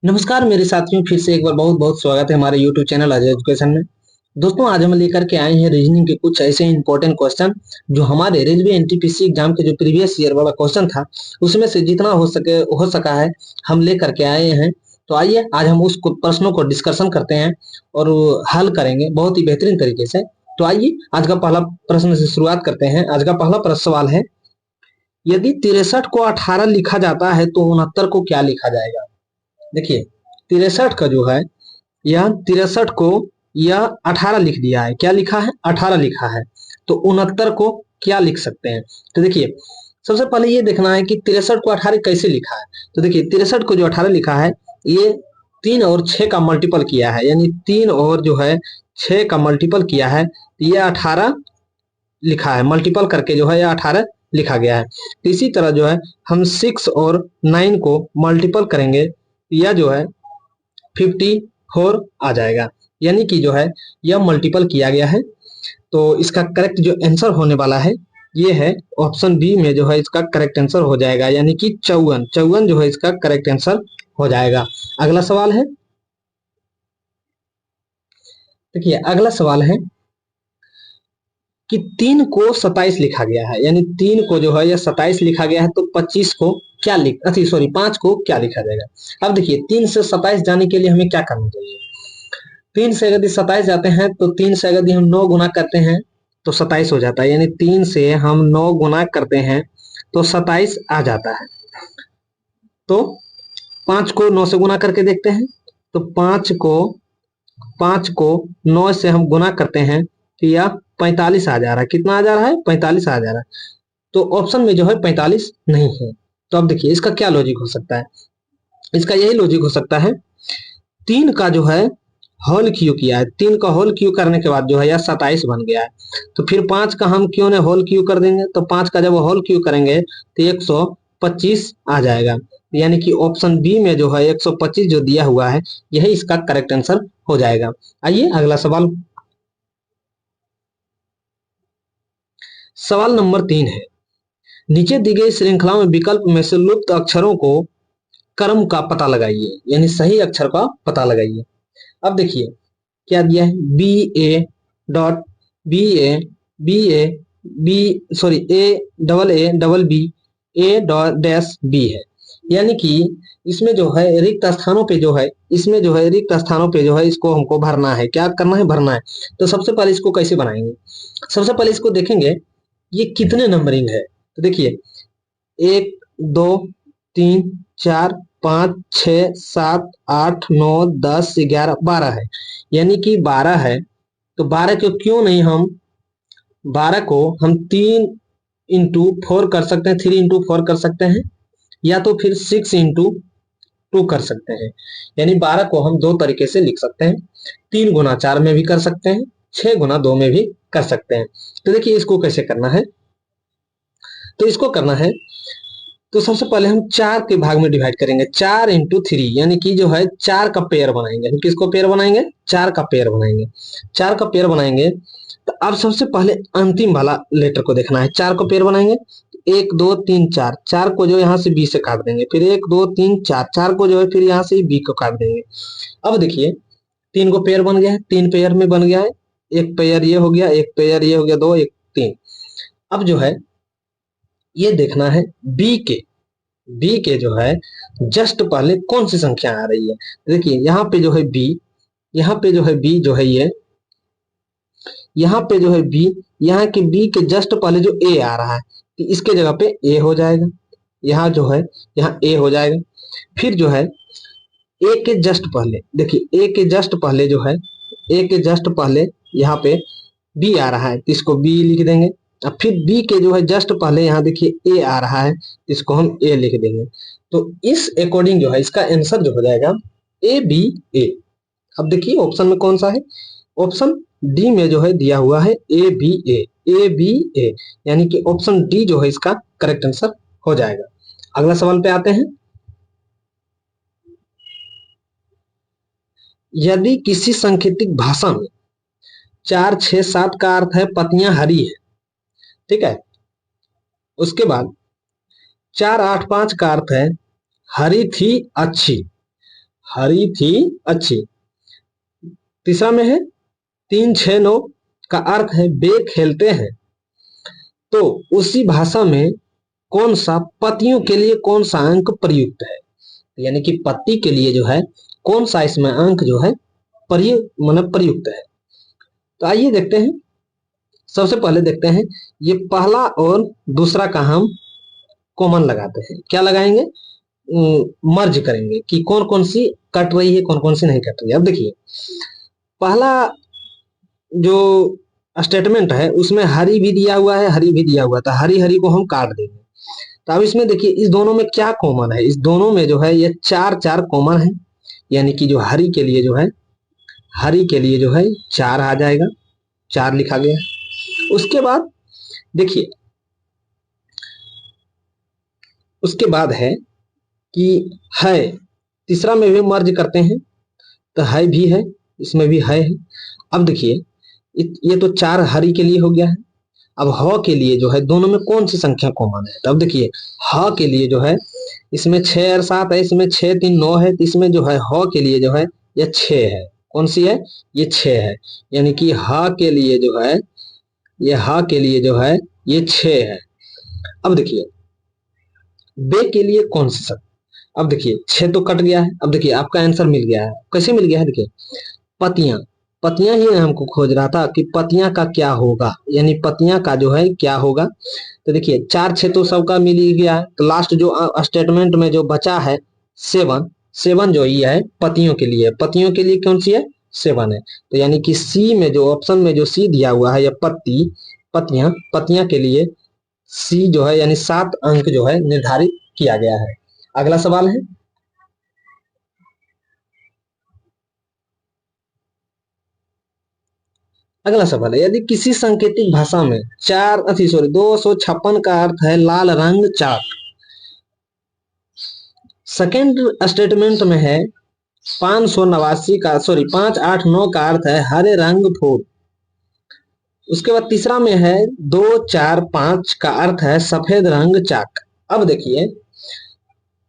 नमस्कार मेरे साथियों, फिर से एक बार बहुत बहुत स्वागत है हमारे YouTube चैनल अजय एजुकेशन में। दोस्तों, आज हम लेकर के आए हैं रीजनिंग के कुछ ऐसे इंपॉर्टेंट क्वेश्चन जो हमारे रेलवे एनटीपीसी एग्जाम के जो प्रीवियस ईयर वाला क्वेश्चन था उसमें से जितना हो सका है हम लेकर के आए हैं। तो आइए आज हम उस प्रश्नों को डिस्कशन करते हैं और हल करेंगे बहुत ही बेहतरीन तरीके से। तो आइए आज का पहला प्रश्न से शुरुआत करते हैं। आज का पहला सवाल है, यदि 63 को 18 लिखा जाता है तो 69 को क्या लिखा जाएगा। देखिए, 63 का जो है, यह 63 को यह 18 लिख दिया है। क्या लिखा है? 18 लिखा है। तो 69 को क्या लिख सकते हैं? तो देखिए, सबसे पहले ये देखना है कि 63 को 18 कैसे लिखा है। तो देखिए, 63 को जो 18 लिखा है, ये 3 और 6 का मल्टीपल किया है, यानी 3 और जो है 6 का मल्टीपल किया है, तो ये 18 लिखा है। मल्टीपल करके जो है ये 18 लिखा गया है। तो इसी तरह जो है हम 6 और 9 को मल्टीपल करेंगे, यह जो है 54 आ जाएगा, यानी कि जो है यह मल्टीपल किया गया है। तो इसका करेक्ट जो आंसर होने वाला है ये है ऑप्शन बी में जो है इसका करेक्ट आंसर हो जाएगा, यानी कि 54 जो है इसका करेक्ट आंसर हो जाएगा। अगला सवाल है, देखिए अगला सवाल है कि 3 को 27 लिखा गया है, यानी 3 को जो है यह 27 लिखा गया है, तो 25 को क्या लिख 5 को क्या लिखा जाएगा। अब देखिए, 3 से 27 जाने के लिए हमें क्या करना चाहिए। 3 से यदि 27 जाते हैं तो 3 से यदि हम 9 गुना करते हैं तो 27 हो जाता है, यानी 3 से हम 9 गुना करते हैं तो 27 आ जाता है। तो 5 को 9 से गुना करके देखते हैं, तो 5 को 9 से हम गुना करते हैं तो यह 45 आ जा रहा है। कितना आ जा रहा है? 45 आ जा रहा है। तो ऑप्शन में जो है 45 नहीं है। तो अब देखिए इसका क्या लॉजिक हो सकता है। इसका यही लॉजिक हो सकता है, 3 का जो है होल क्यू किया है, 3 का होल क्यू करने के बाद जो है यह 27 बन गया है। तो फिर 5 का हम क्यों ने होल क्यू कर देंगे, तो 5 का जब होल क्यू करेंगे तो 125 आ जाएगा, यानी कि ऑप्शन बी में जो है 125 जो दिया हुआ है यही इसका करेक्ट आंसर हो जाएगा। आइए अगला सवाल, सवाल नंबर 3 है, नीचे दी गई श्रृंखला में विकल्प में से लुप्त अक्षरों को क्रम का पता लगाइए, यानी सही अक्षर का पता लगाइए। अब देखिए क्या दिया है, B A dot B A B A B sorry A double B A dot dash B है, यानी कि इसमें जो है रिक्त स्थानों पे जो है इसमें जो है रिक्त स्थानों पे जो है इसको हमको भरना है। क्या करना है? भरना है। तो सबसे पहले इसको कैसे बनाएंगे, सबसे पहले इसको देखेंगे ये कितने नंबरिंग है। तो देखिए 1 2 3 4 5 6 7 8 9 10 11 12 है, यानी कि 12 है। तो 12 को क्यों नहीं हम 12 को हम 3 into 4 कर सकते हैं, 3 into 4 कर सकते हैं, या तो फिर 6 into 2 कर सकते हैं। यानी 12 को हम दो तरीके से लिख सकते हैं, 3 गुना 4 में भी कर सकते हैं, 6 गुना 2 में भी कर सकते हैं। तो देखिए इसको कैसे करना है। तो इसको करना है, तो सबसे पहले हम 4 के भाग में डिवाइड करेंगे, 4 into 3, यानी कि जो है 4 का पेयर बनाएंगे। हम किसको पेयर बनाएंगे? 4 का पेयर बनाएंगे। 4 का पेयर बनाएंगे तो अब सबसे पहले अंतिम वाला लेटर को देखना है। 4 को पेयर बनाएंगे, 1 2 3 4, 4 को जो यहाँ से बी से काट देंगे, फिर 1 2 3 4, 4 को जो है फिर यहाँ से बी को काट देंगे। अब देखिए 3 को पेयर बन गया है, 3 पेयर में बन गया है, एक पेयर ये हो गया, एक पेयर ये हो गया, 2 1 3। अब जो है ये देखना है बी के जो है जस्ट पहले कौन सी संख्या आ रही है। देखिए यहाँ पे जो है बी, यहाँ पे जो है बी जो है ये, यहाँ पे जो है बी, यहाँ के बी के जस्ट पहले जो ए आ रहा है तो इसके जगह पे ए हो जाएगा। यहाँ जो है यहाँ ए हो जाएगा। फिर जो है ए के जस्ट पहले, देखिए ए के जस्ट पहले जो है, ए के जस्ट पहले यहाँ पे बी आ रहा है तो इसको बी लिख देंगे। अब फिर बी के जो है जस्ट पहले यहाँ देखिए ए आ रहा है, इसको हम ए लिख देंगे। तो इस अकॉर्डिंग जो है इसका आंसर जो हो जाएगा ए बी ए। अब देखिए ऑप्शन में कौन सा है, ऑप्शन डी में जो है दिया हुआ है ए बी ए, यानी कि ऑप्शन डी जो है इसका करेक्ट आंसर हो जाएगा। अगला सवाल पे आते हैं, यदि किसी सांकेतिक भाषा में 4 6 7 का अर्थ है पत्तियां हरी है, ठीक है, उसके बाद 4 8 5 का अर्थ है हरी थी अच्छी, हरी थी अच्छी। तीसरा में है 3 6 9 का अर्थ है वे खेलते हैं। तो उसी भाषा में कौन सा पतियों के लिए कौन सा अंक प्रयुक्त है, यानी कि पति के लिए जो है कौन सा इसमें अंक जो है प्रयुक्त है। तो आइए देखते हैं। सबसे पहले देखते हैं ये पहला और दूसरा का हम कॉमन लगाते हैं। क्या लगाएंगे, मर्ज करेंगे कि कौन कौन सी कट रही है कौन कौन सी नहीं कट रही है। अब देखिए पहला जो स्टेटमेंट है उसमें हरी भी दिया हुआ है हरी भी दिया हुआ था, हरी हरी को हम काट देंगे। तो अब इसमें देखिए इस दोनों में क्या कॉमन है, इस दोनों में जो है ये 4 4 कॉमन है, यानी कि जो हरी के लिए जो है हरी के लिए जो है 4 आ जाएगा, 4 लिखा गया। उसके बाद देखिए उसके बाद है कि है, तीसरा में भी मर्ज करते हैं तो है भी है, इसमें भी है। अब देखिए ये तो 4 हरी के लिए हो गया है। अब ह के लिए जो है दोनों में कौन सी संख्या कॉमन है, तो अब देखिए ह के लिए जो है इसमें 6 और 7 है, इसमें 6 3 9 है, तो इसमें जो है ह के लिए जो है ये 6 है। कौन सी है, ये 6 है, यानी कि ह के लिए जो है ये ह के लिए जो है ये 6 है। अब देखिए बे के लिए कौन सा शब्द, अब देखिए 6 तो कट गया है। अब देखिए आपका आंसर मिल गया है, कैसे मिल गया है, देखिए पतियां, पतियां ही हमको खोज रहा था कि पतियां का क्या होगा, यानी पतियां का जो है क्या होगा। तो देखिए 4 6 तो सबका मिल ही गया है, तो लास्ट जो स्टेटमेंट में जो बचा है 7, 7 जो ये है पतियों के लिए, पतियों के लिए कौन सी है 7 है। तो यानी कि सी में जो ऑप्शन में जो सी दिया हुआ है या पति पतियां, पतियां के लिए सी जो है यानी 7 अंक जो है निर्धारित किया गया है। अगला सवाल है अगला सवाल है यदि किसी सांकेतिक भाषा में 256 का अर्थ है लाल रंग चाक, सेकेंड स्टेटमेंट में है 589 का अर्थ है हरे रंग फूल, उसके बाद तीसरा में है 2 4 5 का अर्थ है सफेद रंग चाक। अब देखिए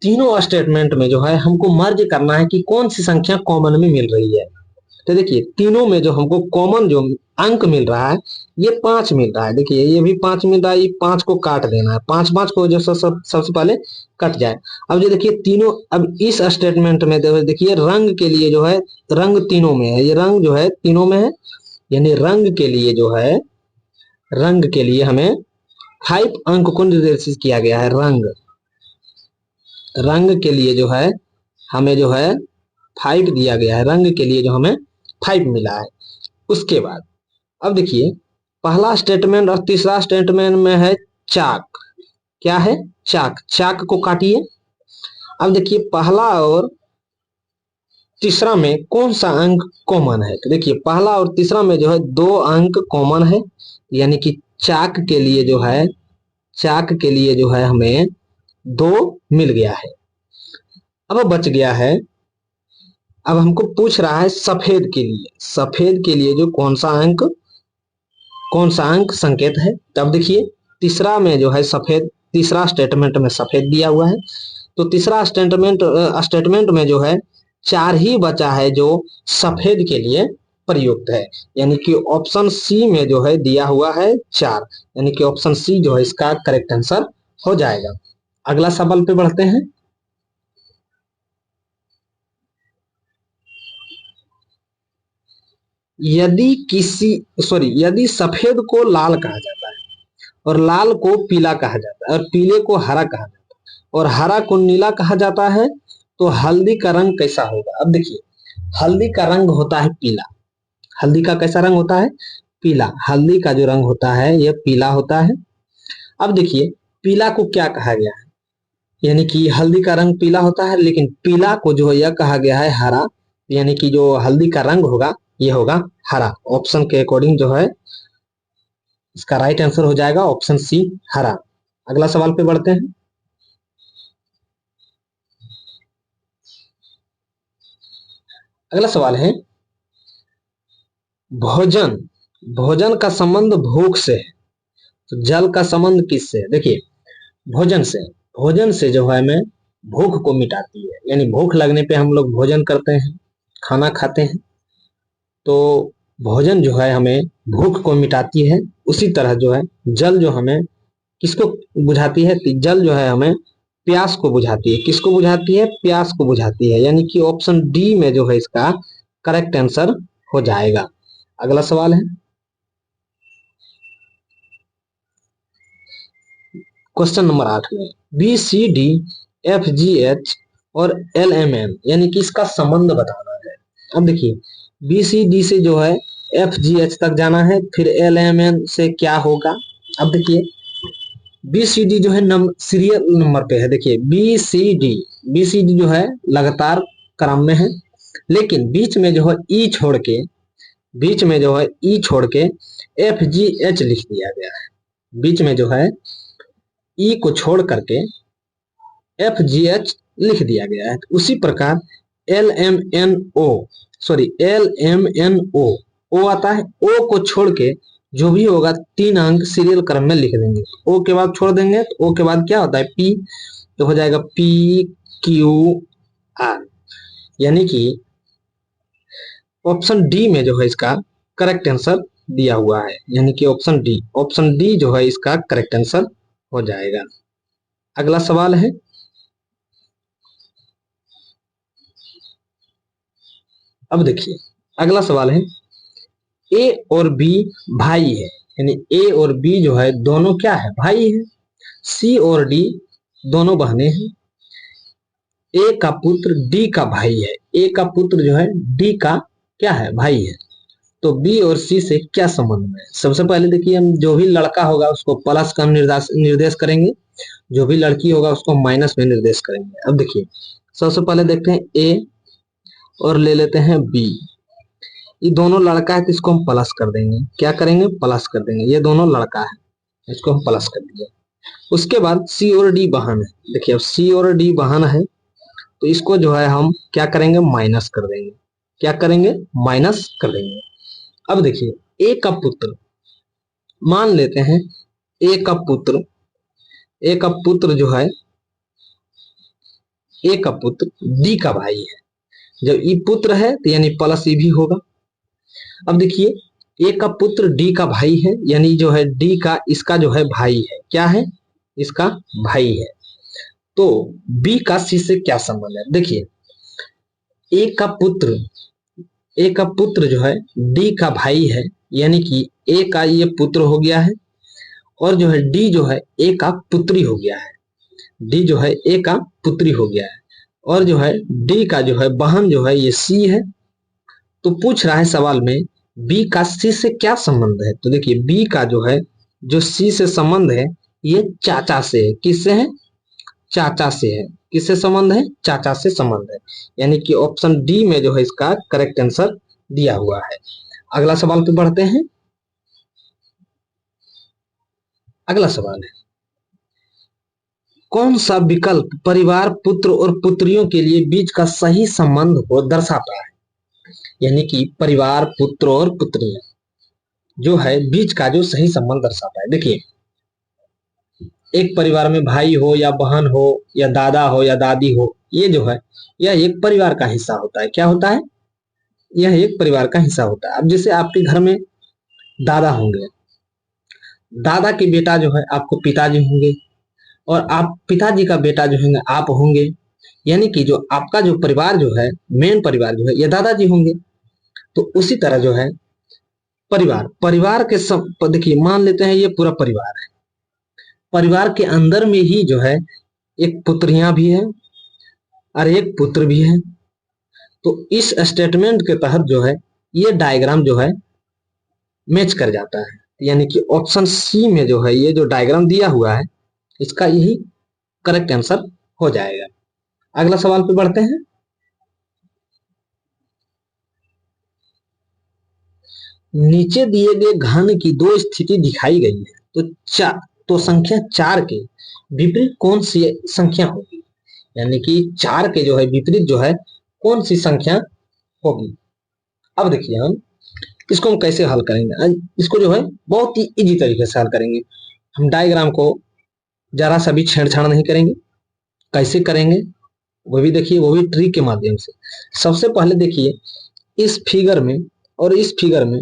तीनों स्टेटमेंट में जो है हमको मर्ज करना है कि कौन सी संख्या कॉमन में मिल रही है। तो देखिए तीनों में जो हमको कॉमन जो अंक मिल रहा है ये 5 मिल रहा है। देखिए ये भी 5 मिल रहा है, ये 5 को काट देना है, 5 5 को जो सबसे पहले कट जाए। अब जो देखिए तीनों, अब इस स्टेटमेंट में देखिए रंग के लिए जो है रंग तीनों में है, ये रंग जो है तीनों में है, यानी रंग के लिए जो है रंग के लिए हमें 5 अंक को निर्देशित किया गया है। रंग रंग के लिए जो है हमें जो है 5 दिया गया है, रंग के लिए जो हमें 5 मिला है। उसके बाद अब देखिए पहला स्टेटमेंट और तीसरा स्टेटमेंट में है चाक, क्या है चाक, चाक को काटिए। अब देखिए पहला और तीसरा में कौन सा अंक कॉमन है, तो देखिए पहला और तीसरा में जो है 2 अंक कॉमन है, यानी कि चाक के लिए जो है चाक के लिए जो है हमें 2 मिल गया है। अब बच गया है, अब हमको पूछ रहा है सफेद के लिए, सफेद के लिए जो कौन सा अंक संकेत है। तब देखिए तीसरा में जो है सफेद, तीसरा स्टेटमेंट में सफेद दिया हुआ है, तो तीसरा स्टेटमेंट में जो है 4 ही बचा है जो सफेद के लिए प्रयुक्त है, यानी कि ऑप्शन सी में जो है दिया हुआ है 4, यानी कि ऑप्शन सी जो है इसका करेक्ट आंसर हो जाएगा। अगला सवाल पे बढ़ते हैं। यदि सफेद को लाल कहा जाता है और लाल को पीला कहा जाता है और पीले को हरा कहा जाता है और हरा को नीला कहा जाता है, तो हल्दी का रंग कैसा होगा। अब देखिए हल्दी का रंग होता है पीला, हल्दी का कैसा रंग होता है पीला, हल्दी का जो रंग होता है यह पीला होता है। अब देखिए पीला को क्या कहा गया है, यानी कि हल्दी का रंग पीला होता है, लेकिन पीला को जो है यह कहा गया है हरा, यानी कि जो हल्दी का रंग होगा यह होगा हरा। ऑप्शन के अकॉर्डिंग जो है इसका राइट आंसर हो जाएगा ऑप्शन सी हरा। अगला सवाल पे बढ़ते हैं। अगला सवाल है भोजन, भोजन का संबंध भूख से है, तो जल का संबंध किससे है। देखिए भोजन से जो है हमें भूख को मिटाती है, यानी भूख लगने पे हम लोग भोजन करते हैं, खाना खाते हैं, तो भोजन जो है हमें भूख को मिटाती है। उसी तरह जो है जल जो हमें किसको बुझाती है, जल जो है हमें प्यास को बुझाती है। किसको बुझाती है? प्यास को बुझाती है, यानी कि ऑप्शन डी में जो है इसका करेक्ट आंसर हो जाएगा। अगला सवाल है क्वेश्चन नंबर 8 में, B C D F G H और एल एम एन, यानी कि इसका संबंध बताना है। अब देखिए बी सी डी से जो है एफ जी एच तक जाना है, फिर एल एम एन से क्या होगा। अब देखिए बी सी डी जो है सीरियल नंबर पे है। देखिए बी सी डी जो है लगातार क्रम में है, लेकिन बीच में जो है ई छोड़ के, बीच में जो है ई छोड़ के एफ जी एच लिख दिया गया है। बीच में जो है ई को छोड़ करके एफ जी एच लिख दिया गया है। उसी प्रकार L M N O, sorry L M N O आता है, ओ को छोड़ के जो भी होगा 3 अंक सीरियल क्रम में लिख देंगे। ओ के बाद छोड़ देंगे तो ओ के बाद क्या होता है? पी, तो हो जाएगा पी क्यू आर, यानी कि ऑप्शन डी में जो है इसका करेक्ट आंसर दिया हुआ है, यानी कि ऑप्शन डी जो है इसका करेक्ट आंसर हो जाएगा। अगला सवाल है अब देखिए अगला सवाल है, ए और बी भाई है, यानी ए और बी जो है दोनों क्या है? भाई है। सी और डी दोनों बहनें हैं। ए का पुत्र डी का भाई है, ए का पुत्र जो है डी का क्या है? भाई है। तो बी और सी से क्या संबंध है? सबसे पहले देखिए हम जो भी लड़का होगा उसको प्लस का निर्देश करेंगे, जो भी लड़की होगा उसको माइनस में निर्देश करेंगे। अब देखिए सबसे पहले देखते हैं ए और ले लेते हैं बी। ये दोनों लड़का है तो इसको हम प्लस कर देंगे। क्या करेंगे? प्लस कर देंगे। ये दोनों लड़का है, इसको हम प्लस कर दिए। उसके बाद सी और डी बहन है। देखिए अब सी और डी बहन है तो इसको जो है हम क्या करेंगे? माइनस कर देंगे। क्या करेंगे? माइनस कर देंगे। अब देखिए ए का पुत्र, मान लेते हैं ए का पुत्र, ए का पुत्र जो है, ए का पुत्र डी का भाई है। जब ई पुत्र है तो यानी प्लस ई भी होगा। अब देखिए ए का पुत्र डी का भाई है, यानी जो है डी का इसका जो है भाई है। क्या है? इसका भाई है। तो बी का सी से क्या संबंध है? देखिए ए का पुत्र, ए का पुत्र जो है डी का भाई है, यानी कि ए का ये पुत्र हो गया है, और जो है डी जो है ए का पुत्री हो गया है। डी जो है ए का पुत्री हो गया है, और जो है डी का जो है बहन जो है ये सी है। तो पूछ रहा है सवाल में बी का सी से क्या संबंध है? तो देखिए बी का जो है जो सी से संबंध है ये चाचा से है। किससे है? चाचा से है। किससे संबंध है? चाचा से संबंध है, यानी कि ऑप्शन डी में जो है इसका करेक्ट आंसर दिया हुआ है। अगला सवाल पे बढ़ते हैं। अगला सवाल है, कौन सा विकल्प परिवार, पुत्र और पुत्रियों के लिए बीच का सही संबंध को दर्शाता है? यानी कि परिवार, पुत्र और पुत्रियां जो है बीच का जो सही संबंध दर्शाता है। देखिए एक परिवार में भाई हो या बहन हो या दादा हो या दादी हो, ये जो है यह एक परिवार का हिस्सा होता है। क्या होता है? यह एक परिवार का हिस्सा होता है। अब जैसे आपके घर में दादा होंगे, दादा के बेटा जो है आपको पिताजी होंगे, और आप पिताजी का बेटा जो है आप होंगे, यानी कि जो आपका जो परिवार जो है, मेन परिवार जो है ये दादाजी होंगे। तो उसी तरह जो है परिवार, परिवार के सब, देखिए मान लेते हैं ये पूरा परिवार है, परिवार के अंदर में ही जो है एक पुत्रियां भी है और एक पुत्र भी है। तो इस स्टेटमेंट के तहत जो है ये डायग्राम जो है मैच कर जाता है, यानी कि ऑप्शन सी में जो है ये जो डायग्राम दिया हुआ है इसका यही करेक्ट आंसर हो जाएगा। अगला सवाल पे बढ़ते हैं। नीचे दिए गए घन की 2 स्थिति दिखाई गई है, तो संख्या 4 के विपरीत कौन सी संख्या होगी? यानी कि 4 के जो है विपरीत जो है कौन सी संख्या होगी? अब देखिए हम इसको हम कैसे हल करेंगे। इसको जो है बहुत ही इजी तरीके से हल करेंगे। हम डायग्राम को जरा सा भी छेड़छाड़ नहीं करेंगे, कैसे करेंगे वो भी देखिए, वो भी ट्री के माध्यम से। सबसे पहले देखिए इस फिगर में और इस फिगर में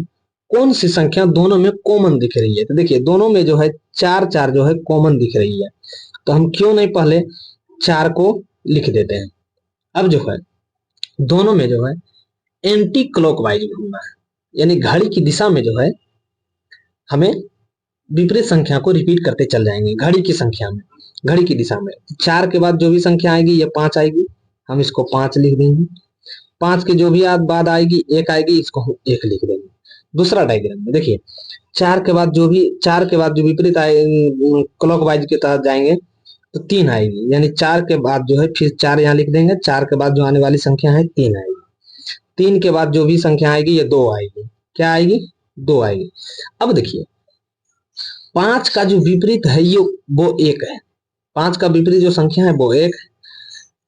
कौन सी संख्या दोनों में कॉमन दिख रही है। तो देखिए दोनों में जो है 4 4 जो है कॉमन दिख रही है, तो हम क्यों नहीं पहले 4 को लिख देते हैं। अब जो है दोनों में जो है एंटी क्लॉकवाइज घूमना है, यानी घड़ी की दिशा में जो है हमें विपरीत संख्या को रिपीट करते चल जाएंगे घड़ी की संख्या में, घड़ी की दिशा में। 4 के बाद जो भी संख्या आएगी ये 5 आएगी, हम इसको 5 लिख देंगे। 5 के जो भी बाद आएगी 1 आएगी, इसको हम 1 लिख देंगे। दूसरा डायग्राम में देखिए 4 के बाद जो विपरीत आए क्लॉकवाइज के तहत जाएंगे तो 3 आएगी, यानी 4 के बाद जो है फिर 4 यहाँ लिख देंगे। 4 के बाद जो आने वाली संख्या है 3 आएगी। 3 के बाद जो भी संख्या आएगी ये 2 आएगी। क्या आएगी? 2 आएगी। अब देखिए 5 का जो विपरीत है ये वो 1 है। 5 का विपरीत जो संख्या है वो 1 है।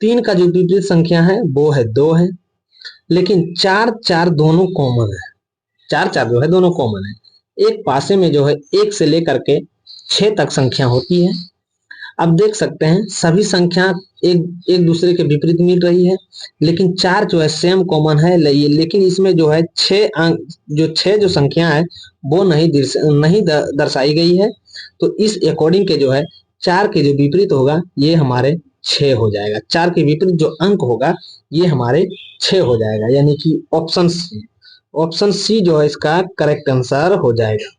3 का जो विपरीत संख्या है वो है 2 है। लेकिन 4 4 दोनों कॉमन है। 4 4 जो है दोनों कॉमन है। एक पासे में जो है 1 से लेकर के 6 तक संख्या होती है। अब देख सकते हैं सभी संख्या एक दूसरे के विपरीत मिल रही है, लेकिन 4 जो है सेम कॉमन है। लेकिन इसमें जो है 6 जो संख्या है वो नहीं दर्शाई गई है। तो इस अकॉर्डिंग के जो है 4 के जो विपरीत होगा ये हमारे 6 हो जाएगा। 4 के विपरीत जो अंक होगा ये हमारे 6 हो जाएगा, यानी कि ऑप्शन सी जो है इसका करेक्ट आंसर हो जाएगा।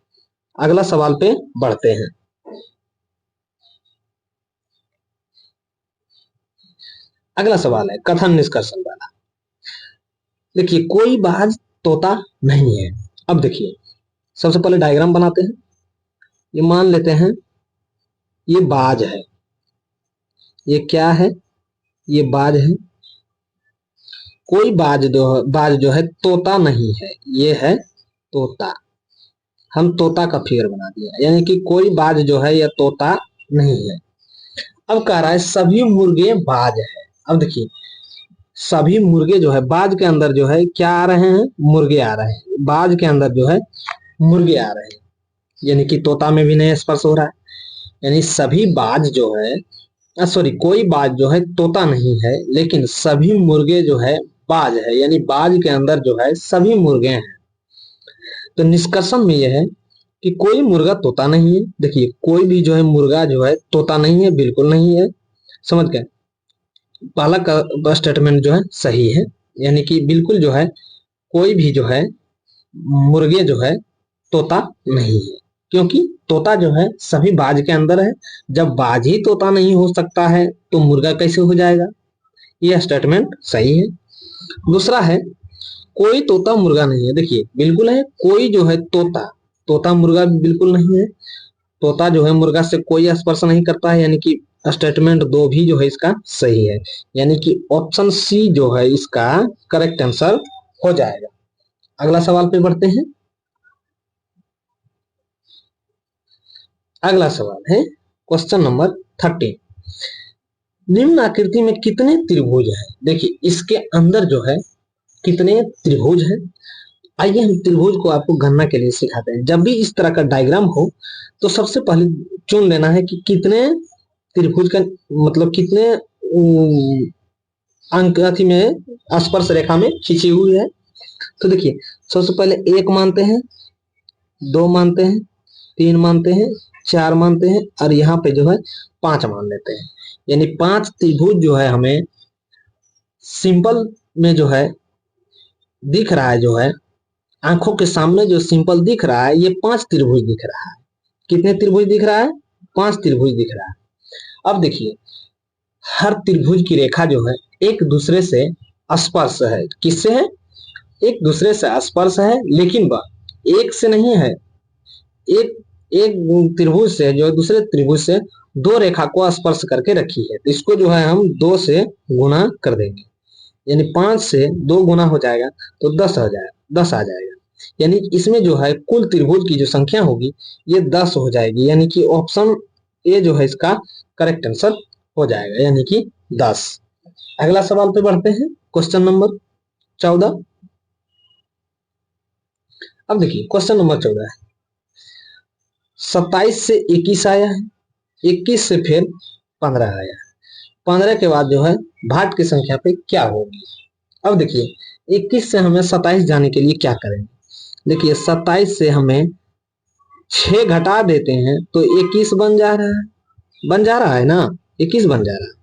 अगला सवाल पे बढ़ते हैं। अगला सवाल है कथन निष्कर्षण वाला। देखिए कोई बाज तोता नहीं है। अब देखिए सबसे पहले डायग्राम बनाते हैं। ये मान लेते हैं ये बाज है। ये क्या है? ये बाज है। कोई बाज जो है तोता नहीं है, ये है तोता। हम तोता का फिगर बना दिया, यानी कि कोई बाज जो है यह तोता नहीं है। अब कह रहा है सभी मुर्गे बाज है। अब देखिए सभी मुर्गे जो है बाज के अंदर जो है क्या आ रहे हैं? मुर्गे आ रहे हैं। बाज के अंदर जो है मुर्गे आ रहे हैं, यानी कि तोता में भी नहीं स्पर्श हो रहा है। यानी सभी बाज जो है सॉरी कोई बाज जो है तोता नहीं है, लेकिन सभी मुर्गे जो है बाज है, यानी बाज के अंदर जो है सभी मुर्गे हैं। तो निष्कर्षण में यह है कि कोई मुर्गा तोता नहीं है। देखिए कोई भी जो है मुर्गा जो है तोता नहीं है, बिल्कुल नहीं है। समझ गए? पहला का स्टेटमेंट जो है सही है, यानी कि बिल्कुल जो है कोई भी जो है मुर्गे जो है तोता नहीं है, क्योंकि तोता जो है सभी बाज के अंदर है। जब बाज ही तोता नहीं हो सकता है तो मुर्गा कैसे हो जाएगा? यह स्टेटमेंट सही है। दूसरा है कोई तोता मुर्गा नहीं है। देखिए बिल्कुल है, कोई जो है तोता मुर्गा बिल्कुल नहीं है। तोता जो है मुर्गा से कोई स्पर्श नहीं करता है, यानी कि स्टेटमेंट 2 भी जो है इसका सही है, यानी कि ऑप्शन सी जो है इसका करेक्ट आंसर हो जाएगा। अगला सवाल पे बढ़ते हैं। अगला सवाल है क्वेश्चन नंबर 13। निम्न आकृति में कितने त्रिभुज हैं? देखिए इसके अंदर जो है कितने त्रिभुज हैं। आइए हम त्रिभुज को आपको गणना के लिए सिखाते हैं। जब भी इस तरह का डायग्राम हो तो सबसे पहले चुन लेना है कि कितने त्रिभुज का मतलब कितने अंक अथी में स्पर्श रेखा में खींची हुई है। तो देखिए सबसे पहले 1 मानते हैं, 2 मानते हैं, 3 मानते हैं, 4 मानते हैं और यहाँ पे जो है 5 मान लेते हैं। यानी 5 त्रिभुज जो है हमें सिंपल में जो है दिख रहा है, जो है आंखों के सामने जो सिंपल दिख रहा है ये 5 त्रिभुज दिख रहा है। कितने त्रिभुज दिख रहा है? 5 त्रिभुज दिख रहा है। अब देखिए हर त्रिभुज की रेखा जो है एक दूसरे से स्पर्श है। किससे है? एक दूसरे से स्पर्श है, लेकिन वह एक से नहीं है। एक एक त्रिभुज से जो दूसरे त्रिभुज से 2 रेखा को स्पर्श करके रखी है, तो इसको जो है हम 2 से गुना कर देंगे, यानी 5 से 2 गुना हो जाएगा तो 10 हो जाएगा, 10 आ जाएगा। यानी इसमें जो है कुल त्रिभुज की जो संख्या होगी ये 10 हो जाएगी, यानी कि ऑप्शन ए जो है इसका करेक्ट आंसर हो जाएगा, यानी कि 10। अगला सवाल पे बढ़ते हैं क्वेश्चन नंबर 14। अब देखिए क्वेश्चन नंबर 14 है 27 से 21 आया है, 21 से फिर 15 आया, 15 के बाद जो है भाट की संख्या पे क्या होगी। अब देखिए 21 से हमें 27 जाने के लिए क्या करेंगे। देखिए 27 से हमें 6 घटा देते हैं तो 21 बन जा रहा है ना, 21 बन जा रहा है।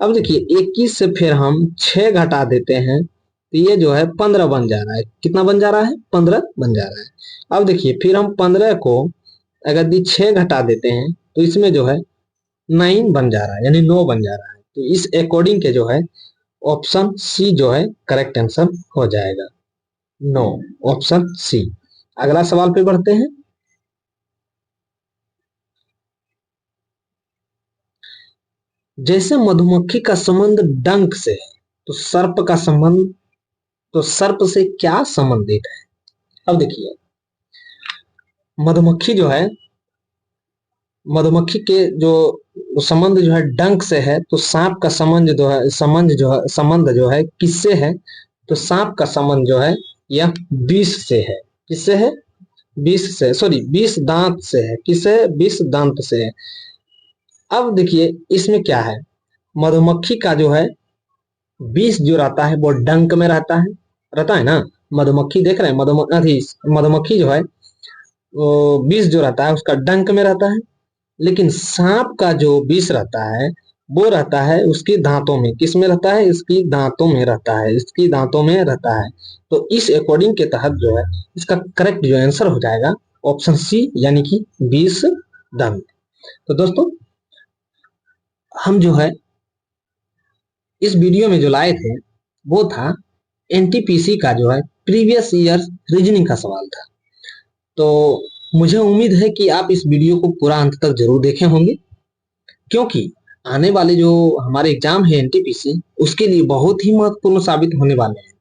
अब देखिए 21 से फिर हम 6 घटा देते हैं तो ये जो है 15 बन जा रहा है। कितना बन जा रहा है? 15 बन जा रहा है। अब देखिए फिर हम 15 को अगर 6 घटा देते हैं तो इसमें जो है 9 बन जा रहा है, यानी 9 बन जा रहा है। तो इस अकॉर्डिंग के जो है ऑप्शन सी जो है करेक्ट आंसर हो जाएगा, 9, ऑप्शन सी। अगला सवाल पे बढ़ते हैं। जैसे मधुमक्खी का संबंध डंक से है तो सर्प से क्या संबंधित है। अब देखिए मधुमक्खी जो है, मधुमक्खी के जो संबंध जो है डंक से है तो सांप का संबंध जो है किससे है। तो सांप का संबंध जो है यह विष से है। किससे है? विष से, सॉरी विष दांत से है। किससे? विष दांत से है। अब देखिए इसमें क्या है, मधुमक्खी का जो है विष जो रहता है वो डंक में रहता है ना। मधुमक्खी देख रहे हैं, मधुमक्खी जो है वो विष जो रहता है उसका डंक में रहता है। लेकिन सांप का जो विष रहता है वो रहता है उसकी दांतों में। किस में रहता है? इसकी दांतों में रहता है, इसकी दांतों में रहता है। तो इस अकॉर्डिंग के तहत जो है इसका करेक्ट जो आंसर हो जाएगा ऑप्शन सी, यानी कि विष दंत। तो दोस्तों हम जो है इस वीडियो में जो लाए थे वो था एनटीपीसी का जो है प्रीवियस ईयर रीजनिंग का सवाल था। तो मुझे उम्मीद है कि आप इस वीडियो को पूरा अंत तक जरूर देखे होंगे, क्योंकि आने वाले जो हमारे एग्जाम है एनटीपीसी उसके लिए बहुत ही महत्वपूर्ण साबित होने वाले हैं।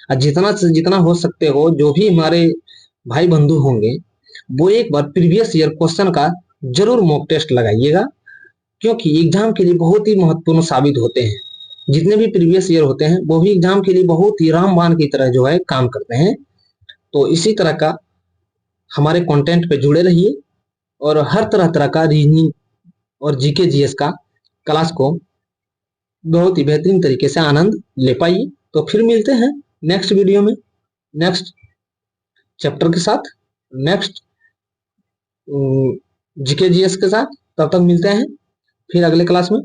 और जितना से जितना हो सकते हो जो भी हमारे भाई बंधु होंगे वो एक बार प्रीवियस ईयर क्वेश्चन का जरूर मॉक टेस्ट लगाइएगा, क्योंकि एग्जाम के लिए बहुत ही महत्वपूर्ण साबित होते हैं। जितने भी प्रीवियस ईयर होते हैं वो भी एग्जाम के लिए बहुत ही रामबाण की तरह जो है काम करते हैं। तो इसी तरह का हमारे कंटेंट पे जुड़े रहिए और हर तरह तरह का रीजनिंग और जीके जीएस का क्लास को बहुत ही बेहतरीन तरीके से आनंद ले पाइए। तो फिर मिलते हैं नेक्स्ट वीडियो में, नेक्स्ट चैप्टर के साथ, नेक्स्ट जीके जीएस के साथ। तब तक मिलते हैं फिर अगले क्लास में।